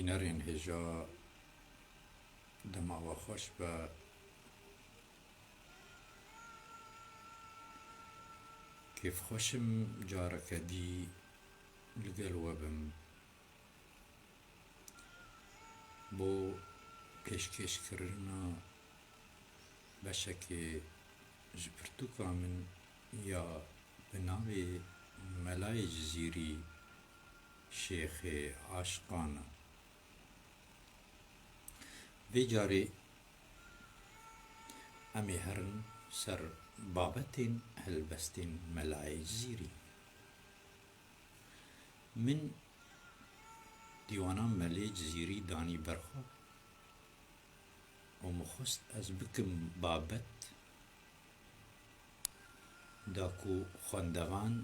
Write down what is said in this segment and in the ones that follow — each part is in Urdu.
بینەرێن هێژا دەماوە خۆش بە کێفخۆشم جارەکە the لەگەڵوە bomb بۆ پێشکەشکردنا بەشێکێ ji pirtûka min ya bi navê Melayê Cizîrî Şêxê Aşiqan e. Vê carê em ê herin ser babetên helbestên Melayê Cizîrî. Min dîwana Melayê Cizîrî danî berxwe û mixwest ez bikim babet da ku xwendevan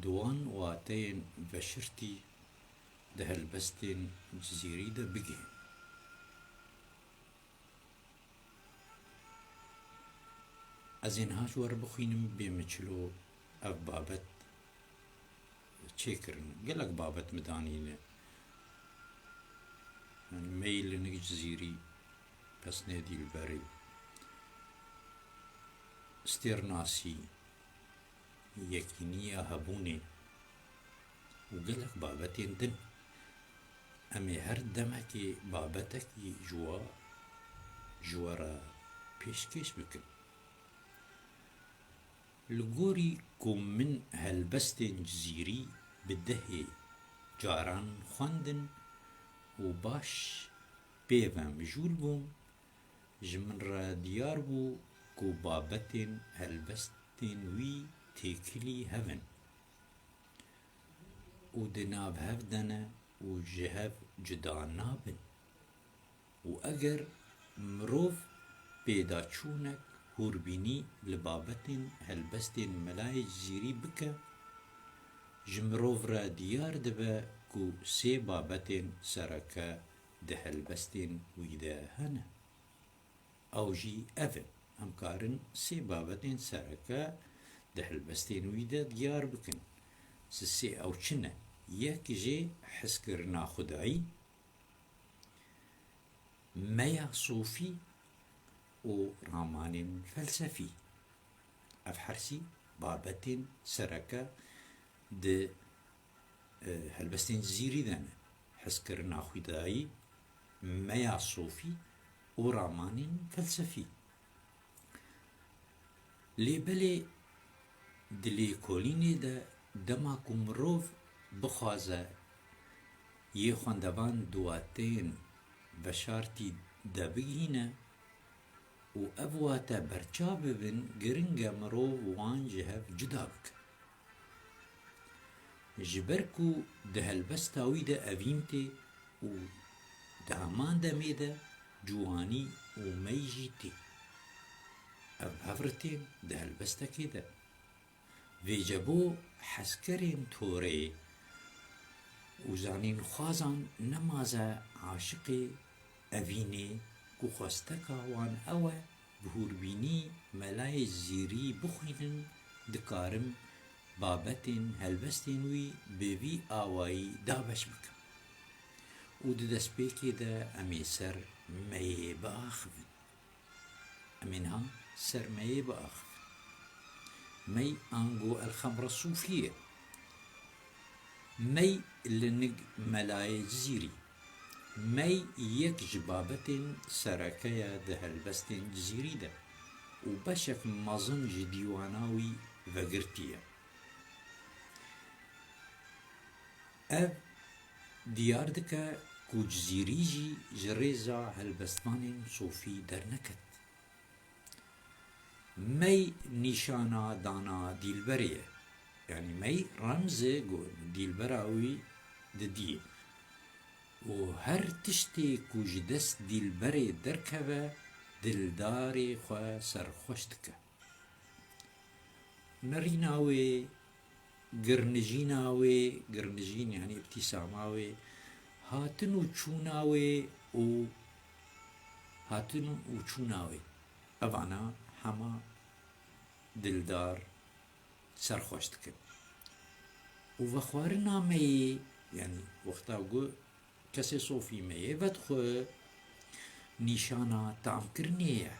di wan wateyên veşirtî di helbestên Cizîrî de bigihîn. Ez ên haç werbixwînim bê min çilo ev babet çêkirin. Gelek babet mi danîne. Yani meylinik Cizîrî, pesnê dîlberî, stêrnasî, yekîniya hebûnê û gelek babetên din. Em ê her demekê babetekî ji we re pêşkêş bikin. Li gorî ku min helbestên Cizîrî bi dehê caran xwendin û baş pêve mijûl bûn, ji min re diyar bû ku babetên helbestên wî têkilî hev in û di nav hev de ne û ji hev cuda nabin û eger mirov pêdaçûnek hûrbînî li babetên helbestên Melayê Cizîrî bike, ji mirov re diyar dibe ku sê babetên sereke di helbestên wî de hene. Ew jî ev in. Em karin sê babetên sereke di helbestên wî de diyar bikin. Sê ew çi ne? Yek jê hezkirina xwedayî, meya sofî û ramanên felsefî. Ev hersî babetên sereke di helbestên Cizîrî de ne. Hezkirina xwedayî, meya sofî û ramanên felsefî. Lêbelê di lêkolînê de dema ku mirov bixwaze yê xwendevan di wateyên veşartî de bigihîne û ev wate berçav bibin, giring e mirov wan ji hev cuda bike. Ji ber ku di helbesta wî de evîn tê û di heman demê de ciwanî û mey jî tê. Ev hevritên di helbestekê de. Vêcebo hezkerên torê û zanînxwazan nemaze aşiqê evînê ku xwesteka wan ew e bi hûrbînî Melayê Cizîrî bixwînin, dikarim babetên helbestên wî bi vî awayî dabeş bikim û di destpêkê de em ê ser meyê biaxivin. Em ê niha ser meyê biaxivin. Mey ango elxemra sûfî ye. Mey li nig Melayê Cizîrî. Mey yek ji babetên sereke ye di helbestên Cizîrî de û beşek mezin ji dîwana wî vegirtiye. Ev diyar dike ku Cizîrî jî ji rêza helbestvanên sofî derneket. Mey nîşana dana dîlberê ye. Yani mey remzê dîlbera wî didî û her tiştê ku ji dest dîlberê derkeve, dildarê xwe serxweş dike. Nerîna wê, girnijîna wê, girnijîn yani ibtîsama wê, hatin û çûna wê û hatin û çûna wê, evana hema dildar serxweş dikin. û vexwarina meyê يعني وقتا قو كسي صوفي ميه بدخو نشانا تام كرنيه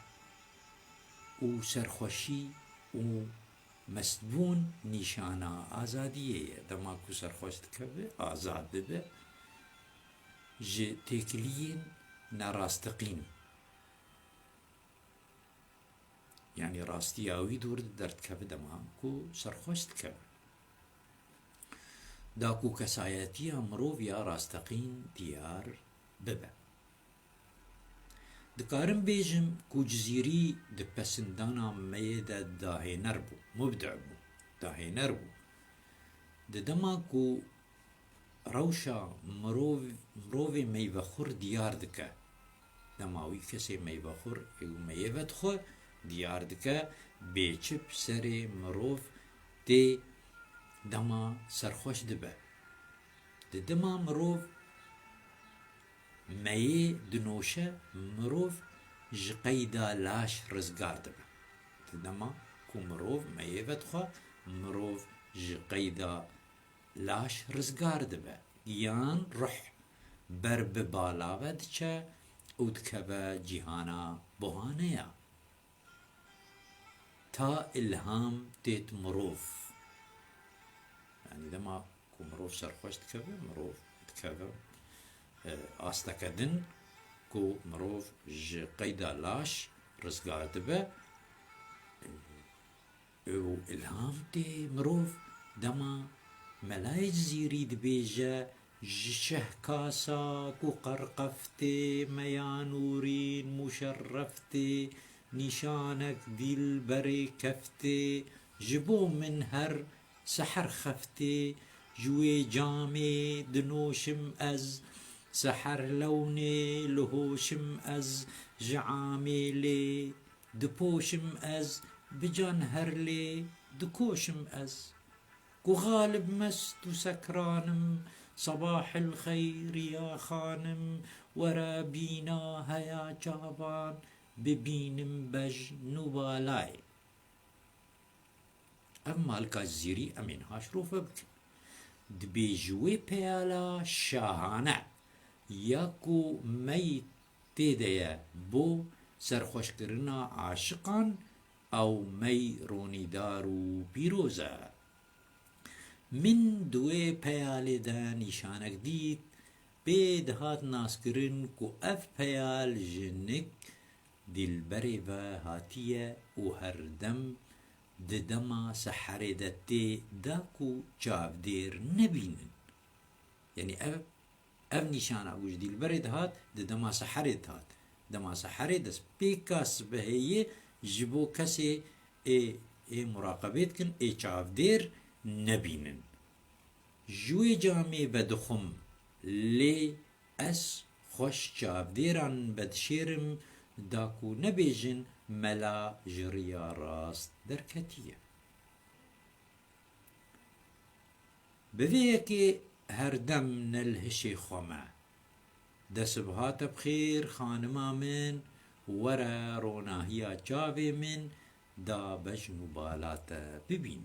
و سرخوشي و مستبون نشانا آزادیه دما کو سرخوش دکبه آزاد ببه جه تکلین نراستقین يعني راستي اوي دور درد كبه دما كو سرخوش دكبه داكو كسايتي مروف يا راستقين ديار ببه دكارم بيجم كو جزيري دپسندانا ميدا داهي نربو مبدع بو داهي نربو دما كو روشا مروف ميبخور ديار دكا دماوي كسي ميبخور ميبت خو ديار دكا بيچب سري مروف دي دما سرخوش دبه دما مروف مي دنوشه مروف جقيدا لاش رزگار دبه دما كو مروف مي بدخوا مروف جقيدا لاش رزگار دبه يان روح برب بالا بدچه ودكبه جهانا بوهانيا تا الهام تيت مروف يعني دما كو مروف سرخوش دكبه مروف دكبه آستکدن کو مروف ج قیدا لاش رزگار دبه او الهام تی مروف دما ملای جزیری دبیجه جشه کاسا کو قرقفتی میانورین مشرفتی نشانك دل بري كفتي جبو من هر سحر خفتي جوي جامي دنوشم از سحر لوني لهوشم از جعامي لي دپوشم از بجان هرلي دكوشم از كو غالب مست وسكرانم صباح الخير يا خانم ورا بينا هيا جابان ببينم بج نوبالاي اما الكازيري امين هاشروف بك دبيجوي بيالا شاهانه ياكو مي تيديا بو سرخوش كرنا عاشقان او مي روني دارو بيروزا من دوي بيالي دا نشانك ديت بيد هات ناسكرن كو اف بيال جنك دلبريبا هاتية وهردم ددما سحردتي داكو جاف دير نبينن يعني اف نشانه وش دلبرد هات ددما سحرد هات دما سحرد دس بيكاس بهي جبو كسي اي مراقبت كن اي جاف دير نبينن جوي جامي بدخم لي اس خوش جاف ديران بدشيرم داكو نبيجن ملا جريا راست دركتية بذيكي هردم نلهشي خما دسبهات بخير خانما من ورا روناهيا جاوي من دا بجنو بالاتا ببين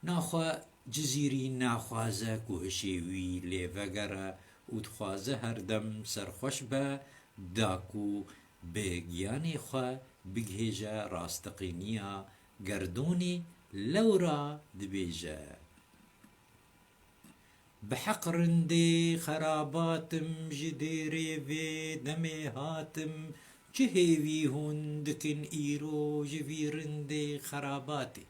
ناخوا جزيري ناخوازه كوهشيوي ليفقرا ودخوازه هردم سرخوش با داكو بگياني خوا بگهجا راستقينيا گردوني لورا دبيجا بحق رندي خراباتم جديري في دمي هاتم جهيوي هندكن ايرو جفي رندي خراباتي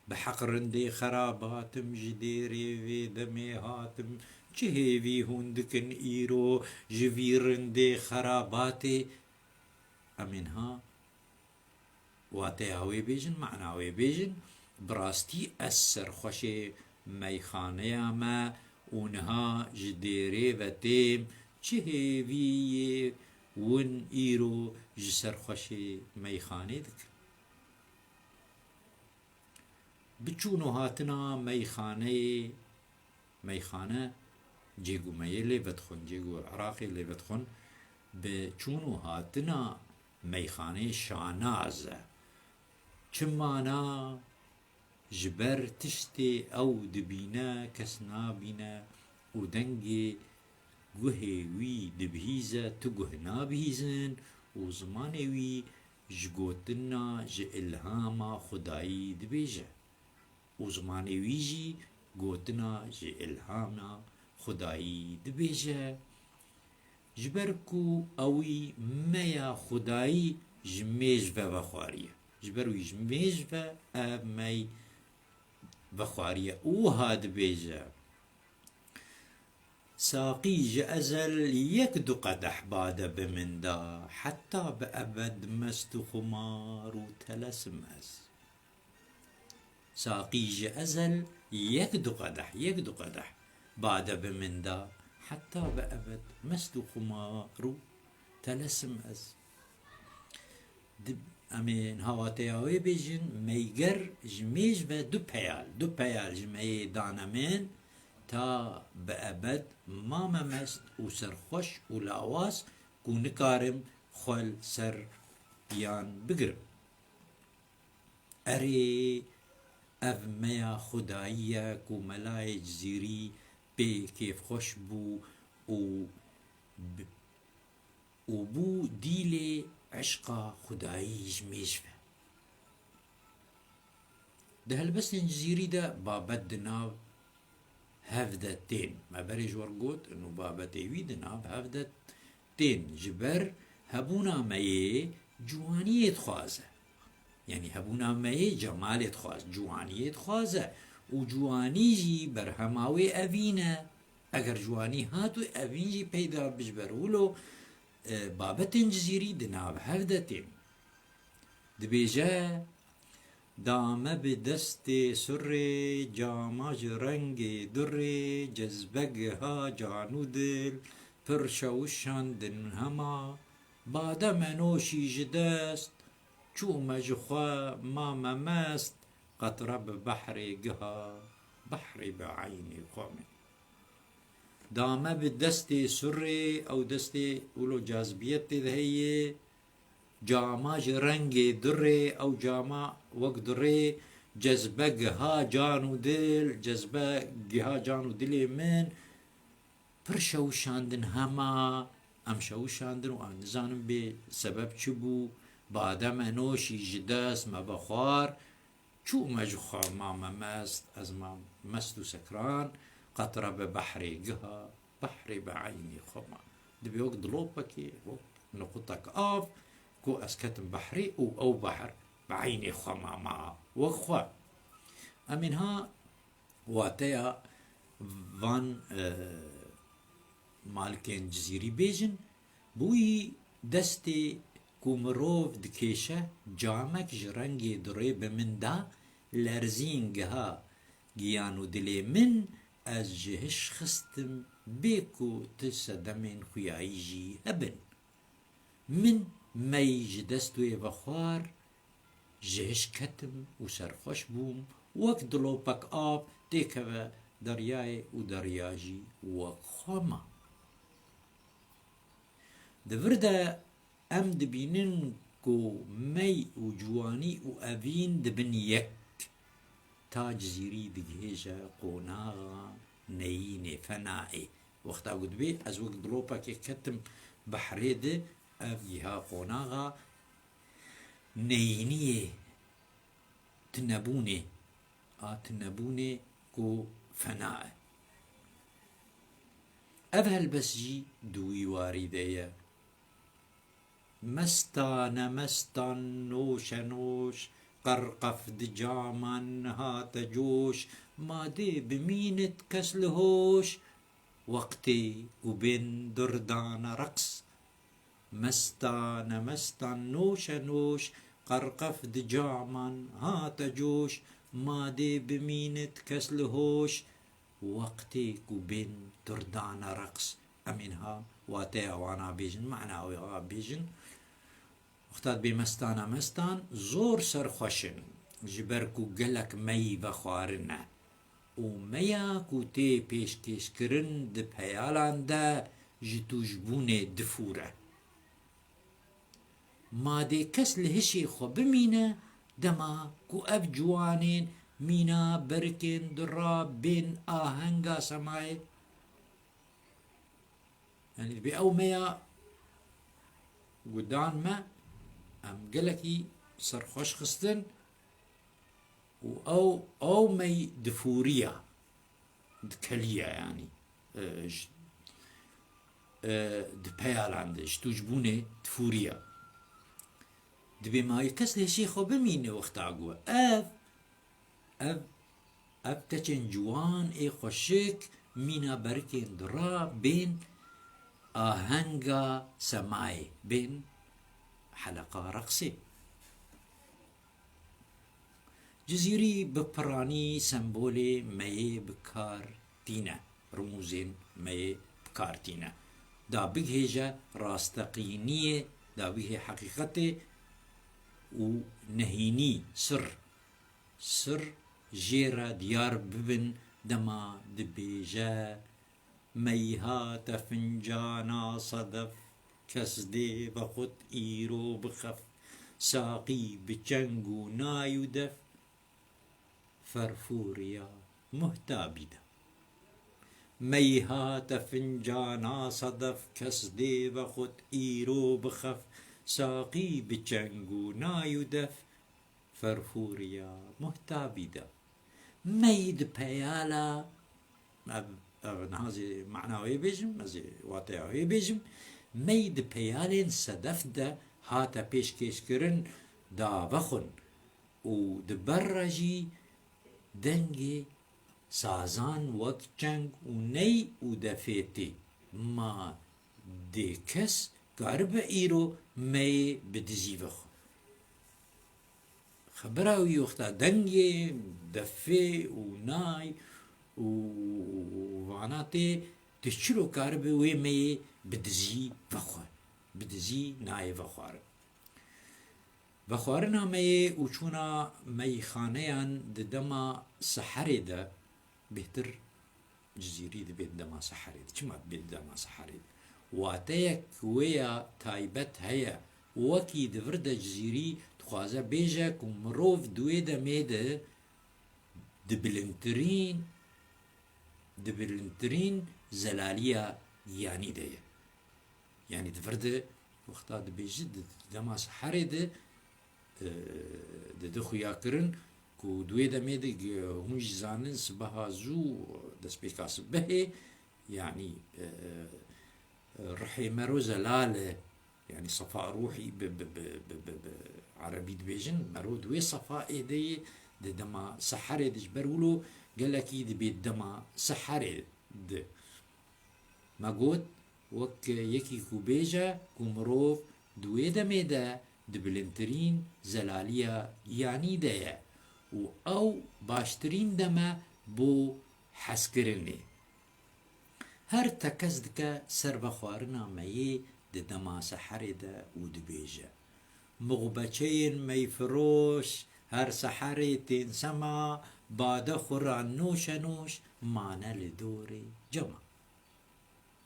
بحق رندي خراباتم جديري في دمي هاتم جهيوي هندكن ايرو جفي رندي خراباتي امنها واتي هاوي بيجن معناوي بيجن براستي أسر خوشي ميخانيا ما ونها جديري وتيم چهيوي ون إيرو جسر خوشي ميخاني دك بچونو هاتنا ميخانة جيگو ميلي بدخن جيگو عراقي اللي بدخن بچونو هاتنا ميخانة شانازة چمانا جبر تشتي أو دبينا كس نابينا ودنجي گوهی وی دبهیزه تو گوه نابهیزن و زمانی وی جگوتنا ج الهاما خدایی دبیجه و زمانی وی جی گوتنا ج الهاما خدایی دبیجه جبرکو اوی میا خدایی جمیج و بخواریه جبروی جمیج و می بخواریه او هاد بیجه ساقي جأزل يكدو قدح بعد بمندا حتى بأبد مست خمار وتلسمس ساقي جأزل يكدو قدح بعد بمندا حتى بأبد مست خمار تلسمس امين هواتياوي بيجن ميجر جميج و دو بيال جمعي دانمين تا بأبد ما ممست و سرخوش و لاواز کو نکارم خل سر یان بگرم اری اف میا خداییه کو ملای جزیری بی کیف خوش بو و بو دیل عشقا خدایی جمیش فه ده هلبس جزیری ده بابد دناو هفدتين ما بريج ورقوت انه بابا تيويد ناب هفدتين جبر هبونا مايه جوانية خوازه يعني هبونا مايه جمالة خواز جوانية خوازه وجواني جي برهماوي أبينا اگر جواني هاتو أبين جي پیدا بجبرولو بابا تنجزيري دناب هفدتين دبيجه دامه به دست سر جاماج رنگ در جذبه ها جانو دل پر شوشاندن هما بعد منوشی جدست چو مجخوا ما ممست قطره به بحر گها بحر بعین قوم دامه به دست سر او دست اولو جاذبیت دهیه جاماج رنگ دره او جاما وقت دره جذبه گها جانو دل جذبه گها جانو دل من پر شوشاندن هما ام شوشاندن و ام نزانم به سبب چی بو بعدم انوشی جداس ما بخوار چو مجخوا ما مست از ما مست و سکران قطره به بحر گها بحر بعینی خما دبی وقت دلوبکی وقت نقطك آف كو أسكتم بحري أو بحر بعيني خماما وخوا أمنها واتيا وان مالكين جزيري بيجن بوي دستي كو مروف دكيشة جامك جرنگي دري بمن دا لرزين جها جيانو دلي من از جهش خستم بيكو تسدمين خيايجي هبن من ميج دستوي بخوار جهش كتم و سرخوش بوم وك دلوبك آب تيكوا درياي و درياجي وخما دفردا ام دبينن كو مي و جواني و أبين دبن يك تا جزيري دجهجة قوناغا نيني فنائي وقتا قد بي از وك دلوبك كتم بحريده أفيها قوناغا نينية تنبوني تنبوني كو فناء أفهل بس جي دوي واردية مستان نوش نوش قرقف دجامن هات جوش ما دي بمينة كسلهوش وقتي وبين دردان رقص مستان نوش نوش قرقف دجامن هات جوش ما دي بمينة كسلهوش وقتي وبين دردان رقص أمينها واتي وانا بيجن معناها بيجن اختاد مستان زور سرخوشن جبركو قلك مي بخوارنا و ميا كو تي پیش کش کرن د پیالان دا جتو جبونه دفوره ما دي كس لهشي خو بمينه دما كو اب جوانين مینا برکن درا بین آهنگا سمای يعني بأو ميا قدان ما أم قلكي صار خوش خستن أو مي دفورية دكالية يعني دبيال عنده اشتوجبونه دفورية دبي ما يكس لشي خو بمينه وقت عقوة أب تچن جوان اي خوشك مينا بركين درا بين آهنگا سماي بين حلقة رقصي جزيري بپراني سمبولي مي بكار تينا رموزين مي بكار تينا دا بگهيجا راستقينية دا بگه حقيقته و نهيني سر جيرا ديار ببن دما دبيجا ميهات فنجانا صدف کس دي بخط ايرو بخف ساقي بچنگو نايو دف فرفوريا مهتابدا ميهات فنجانا صدف کس دي بخط ايرو بخف ساقي بچنگو نايو دف فرفوريا مهتابدا ميد بيالا هذه معناه بيجم هذه واقعه بيجم ميد بيالين صدف ده هاتا پیش کش کرن دا بخون و دبرجی دنگی سازان وقت چنگ و نی و دفیتی ما دی کس قرب ایرو می بدزی بخون خبره وی وقتا دنگی دفی و نای و واناتی تشلو قرب وی می بدزی بخون بدزی نای بخوار بخوارنا می و چونا می خانهان دما سحری ده بهتر جزیری ده بید دما سحری ده چما بید دما سحری ده واتیک ویا تایبت هیا وکی دورده جزیری تخوازه بیجه که مروف دوی ده میده دبلنترین زلالیا یانی ده يعني دفرد وقتا دبيجي دما سحري ده خويا كرن كو دوي دمي دي هم جزانن سبها زو دس بيكاس به يعني رحي مرو زلالة يعني صفاء روحي عربي دبيجن مرو دوي صفاء ايدي دما سحري دي جبرولو قال لك دبي دما سحري ده ما قلت وك يكي كوبيجا كومروف دوي دمي دا دبلنترين زلاليا يعني دايا او باشترين دما بو حسكرني هر تكز دكا سر بخوارنا مي دما سحري دا ودبيجا مغبچين مي فروش هر سحري تنسما بعد خوران نوش معنى لدوري جمع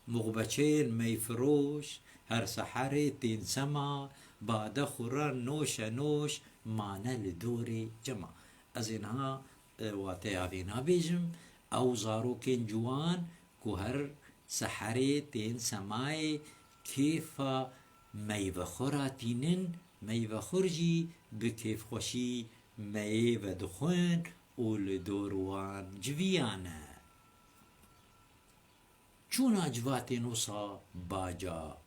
مغبچين مي فروش هر سحري تنسما بعد خوران نوش معنى لدوري جمع از اینها واتیاوینا بیجم او زاروکین جوان که هر سحری تین سمای کیفا میوه خوراتینن میوه خورجی بکیف خوشی میوه دخون و لدوروان جویانه چون اجواتی نوسا باجا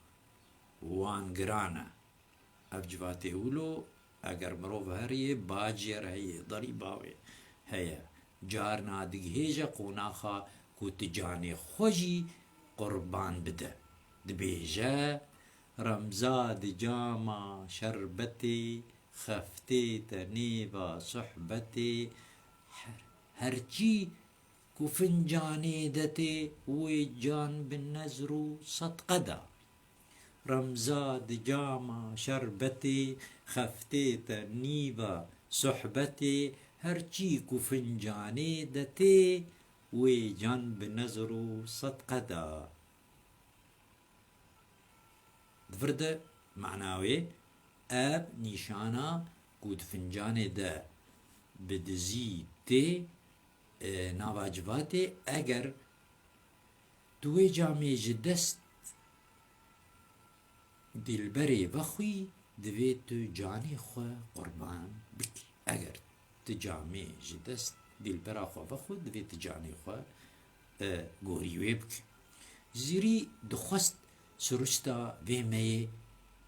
وان گرانه اف جواتی اولو اگر مروف هریه باجیر هیه ضریباوی هیه جارنا دگهیجا قوناخا کو تجانی خوشی قربان بده دبیجا رمزا دجاما شربتی خفتی تنیبا صحبتی هرچی کو فنجانی دتی وی جان بالنزرو صدقدا رمزا دجاما شربتي خفتي ترنيبا صحبتي هرچي كو فنجاني دتي وي جان بنظرو صدقدا دفرد معناوي اب نشانا كود فنجاني دا بدزی تی نواجباتی اگر دوی جامی جدست دلبری بخوی دوی تو جانی خواه قربان بکی. اگر تجامی جدست دلبرا خواه بخود دوی تجانی خواه گوریوی بکی. زیری دخست سرشتا ویمه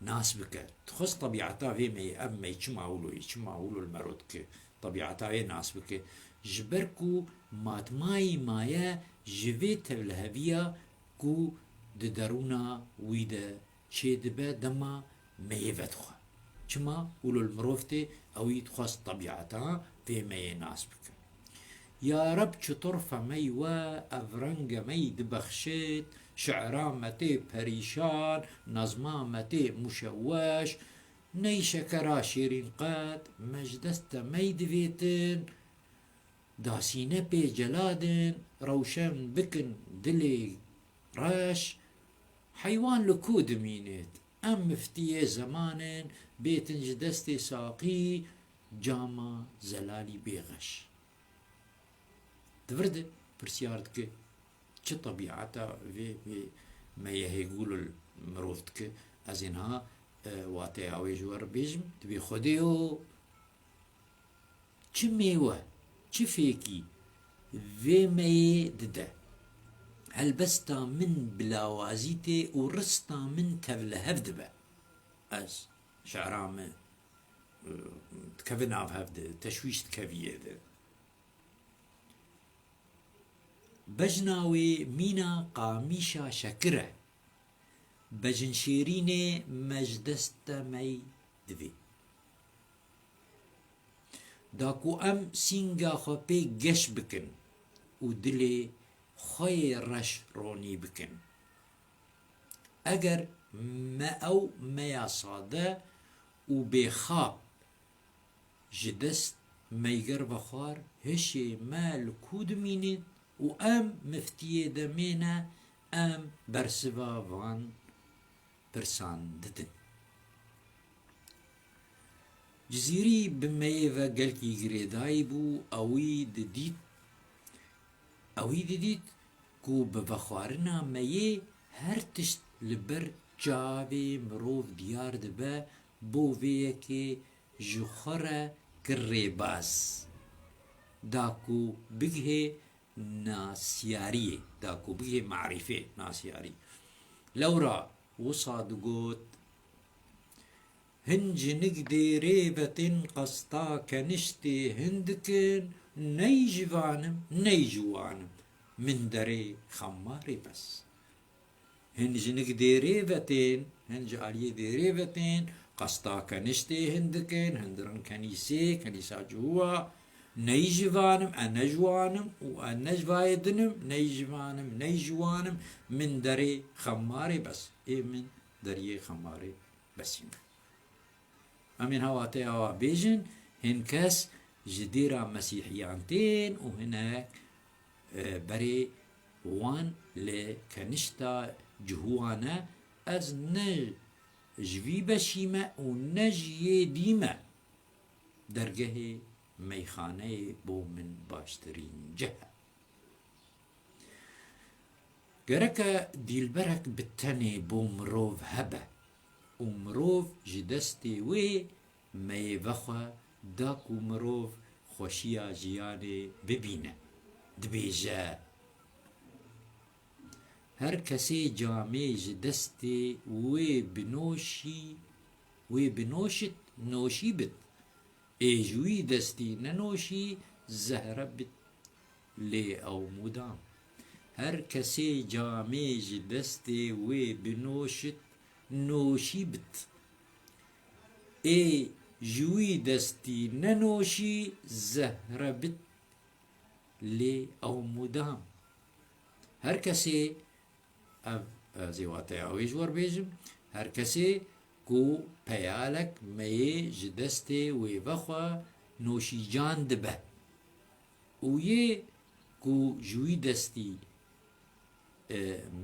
ناس بکر تخص طبيعتا في مي ام مي چما اولو المرود که طبيعتا في ناس بکر جبركو ماتماي مايا جوي تولهويا كو ددرونا ويدا چه دبا دما ميوت خوا چما اولو المروفتي اوي تخص طبيعتا في مي ناس بکر. يا رب چطور فمي و افرنگ مي دبخشت شعرامتي پریشان نظمامتي مشوش ني شكرا شيرين قاد مجدست مي دويتن داسينه بي جلادن روشن بكن دلي راش حيوان لكود مينت ام مفتيه زمانن بيتن جدستي ساقي جاما زلالي بيغش دفرد برسيارت كي چه طبيعتا في ما يهيقول المروفت كي ازينها واتي اوي جوار بيجم تبي خديو چه ميوه چه فيكي في مي دده هل بستا من بلاوازيتي ورستا من تفلهف دبا از شعرام تكفناف هفده تشويش تكفيه ده بجناوي مينا قاميشا شكره بجن شيريني مجدست مي دوي داكو ام سينغا خو بي گش بكن و دلي خوي رش روني بكن اگر ما او ميا صاده و بخاب جدست ميگر بخار هشي مال كود مينت و ام مفتیه دمینه ام برسوا وان پرسان ددن جزيري بميفا قلكي غريداي بو اوي دديت كو ببخوارنا ميه هر تشت لبر جاوي مروف ديار دبا بو ويكي جخورة كريباز داكو بگه ناسيارية داكو بگه معرفة ناسياري لورا وصاد قوت هنج نقدي ريبة قسطا كنشتي هندكن نيجوانم من دري خماري بس هنج نقدي ريبة هنج علي دي ريبة قسطا كنشتي هندكن هندرن كنيسة جوا نيجوانم أنجوانم وأنجوايدنم نيجوانم من دري خماري بس إيه من دري خماري بس أمين هواتي هوا بيجن هنكس جديرة مسيحيانتين وهناك بري وان لكنشتا جهوانا از نج جوي بشيمة ونجي ديمة درجه ميخانه بو من باشترين جهة گرك ديلبرك بالتني بو مروف هبه ومروف جدستي وي ميوخوا داكو مروف خوشيا جياني ببينه دبيجا هر كسي جامي جدستي وي بنوشت نوشي بت ايجوي دستي ننوشي زهرة بت لي او مدام هر كسي جامي جدستي وي بنوشت نوشي بت اي جوي دستي ننوشي زهرة بت لي او مدام هر كسي زيواتي اوي جوار بيجم هر كسي كو بيالك مي جدستي ويبخوا نوشي جان دبه ويه كو جوي دستي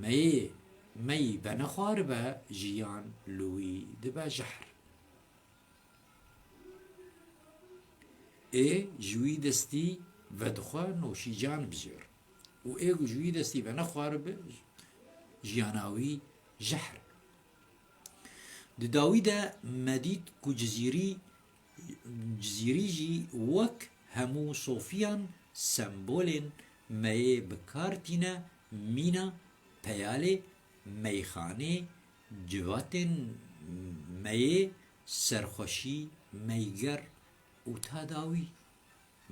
مي بنخوار به جيان لوي دبا جحر ê ji wî destî vedixwe noşîcan bijêr û ê ji wî destî venexwaribe jiyana wî jehr e. Di dawî de me dît ku cizîrî jî wek hemû sofiyan sembolên meyê bikar tîne mîna, peyalê, meyxanê, civatên meyê, serxweşî, meyger û tadawî.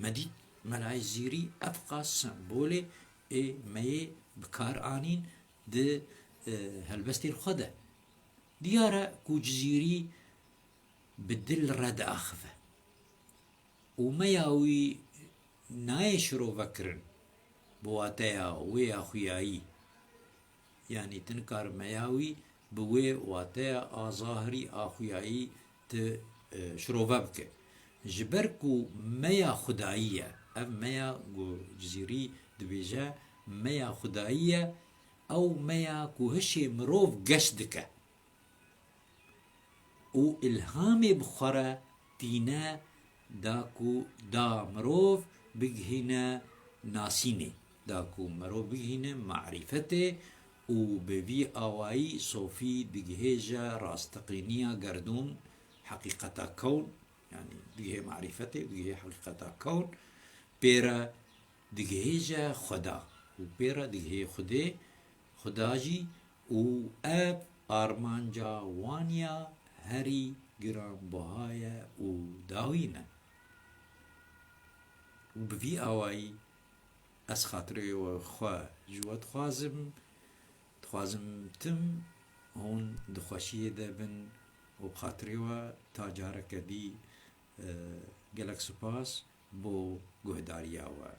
Me dît melayê zîrî ev qas sembolê ê meyê bikar anîn di helbestên xwe de. Diyar e ku cizîrî bi dil re diaxive û meya wî nayê şirovekirin bi wateya wê ya xwiyayî, yanî tu nikarin meya wî bi wê wateya a zahirî a xwiyayî tu şirove bike. Ji ber ku meya xwedayî ye, ev meya ku cizîrî dibêje meya xwedayî ye, ew meya ku hişê mirov geş dike û ilhamê bixware tîne da ku da mirov bigihîne nasînê, da ku mirov bigihîne macrifetê û bi vî awayî sofî digihêje rasteqîniya gerdûn, heqîqeta kewn, yanî digihê macrifetê, digihê heqîqeta kewn, pê re digihêje xweda û pê re digihê xwedê, xweda jî û ev armanca wan ya herî giranbiha ye û dawî ne. û bi vî awayî ez xatirê xwe ji we dixwazim tim hûn di xweşiyê de bin û bi xatirê we ta careke dî gelek spas bo guhdariya we.